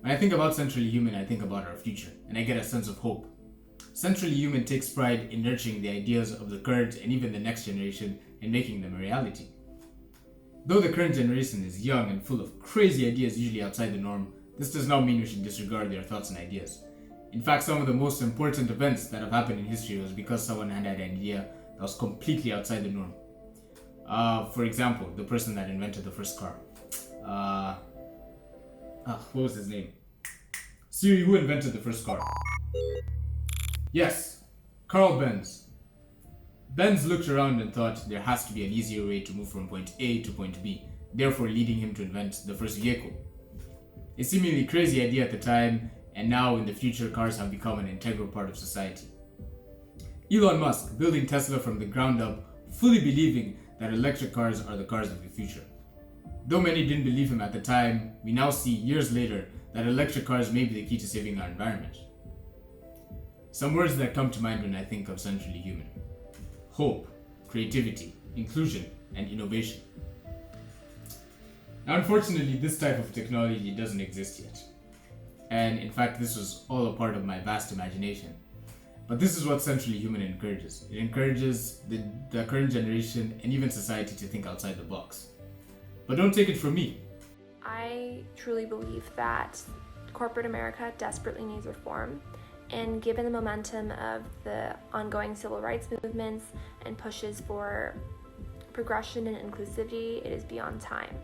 When I think about Centrally Human, I think about our future, and I get a sense of hope. Centrally Human takes pride in nurturing the ideas of the current and even the next generation and making them a reality. Though the current generation is young and full of crazy ideas usually outside the norm, this does not mean we should disregard their thoughts and ideas. In fact, some of the most important events that have happened in history was because someone had an idea that was completely outside the norm. For example, the person that invented the first car. Uh, what was his name? Siri, who invented the first car? Yes, Carl Benz. Benz looked around and thought there has to be an easier way to move from point A to point B, therefore leading him to invent the first vehicle. A seemingly crazy idea at the time, and now in the future cars have become an integral part of society. Elon Musk building Tesla from the ground up, fully believing that electric cars are the cars of the future. Though many didn't believe him at the time, we now see years later that electric cars may be the key to saving our environment. Some words that come to mind when I think of Centrally Human: hope, creativity, inclusion, and innovation. Now, unfortunately, this type of technology doesn't exist yet. And in fact, this was all a part of my vast imagination. But this is what Centrally Human encourages. It encourages the current generation and even society to think outside the box. But don't take it from me. I truly believe that corporate America desperately needs reform, and given the momentum of the ongoing civil rights movements and pushes for progression and inclusivity, it is beyond time.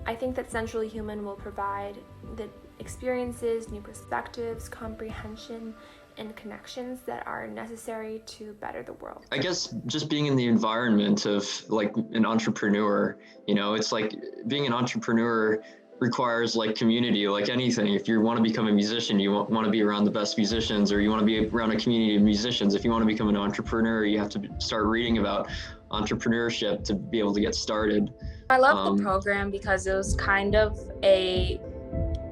I think that Centrally Human will provide the experiences, new perspectives, comprehension, and connections that are necessary to better the world. I guess just being in the environment of like an entrepreneur, it's like being an entrepreneur requires like community, like anything. If you want to become a musician, you want to be around the best musicians, or you want to be around a community of musicians. If you want to become an entrepreneur, you have to start reading about entrepreneurship to be able to get started. I love the program because it was kind of a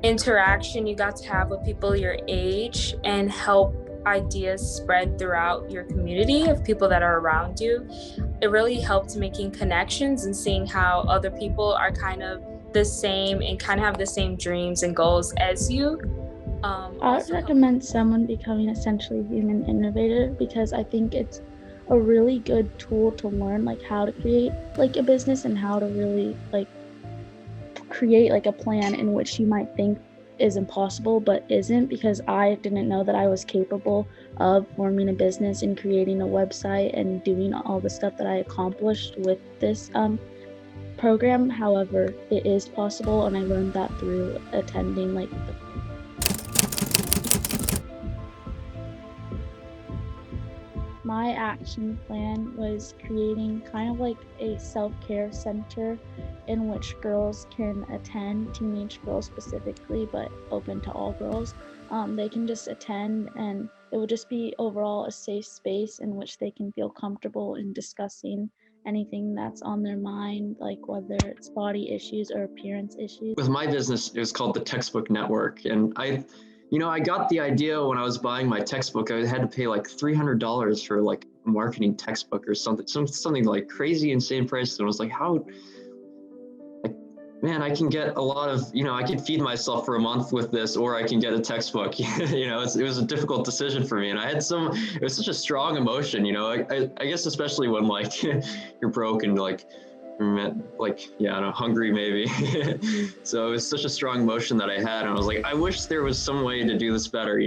interaction you got to have with people your age and help ideas spread throughout your community of people that are around you. It really helped making connections and seeing how other people are kind of the same and kind of have the same dreams and goals as you. I would recommend someone becoming a Centrally Human innovator because I think it's a really good tool to learn like how to create like a business and how to really like create like a plan in which you might think is impossible but isn't, because I didn't know that I was capable of forming a business and creating a website and doing all the stuff that I accomplished with this program. However, it is possible, and I learned that through attending like my action plan was creating kind of like a self-care center in which girls can attend, teenage girls specifically, but open to all girls. They can just attend, and it would just be overall a safe space in which they can feel comfortable in discussing anything that's on their mind, like whether it's body issues or appearance issues. With my business, it was called the Textbook Network, and I got the idea when I was buying my textbook. I had to pay like $300 for like a marketing textbook or something like crazy insane price. And I was like, how, like, man, I can get a lot of, I can feed myself for a month with this, or I can get a textbook. It was a difficult decision for me. And it was such a strong emotion, I guess, especially when like you're broke and like hungry maybe. So it was such a strong emotion that I had. And I was like, I wish there was some way to do this better,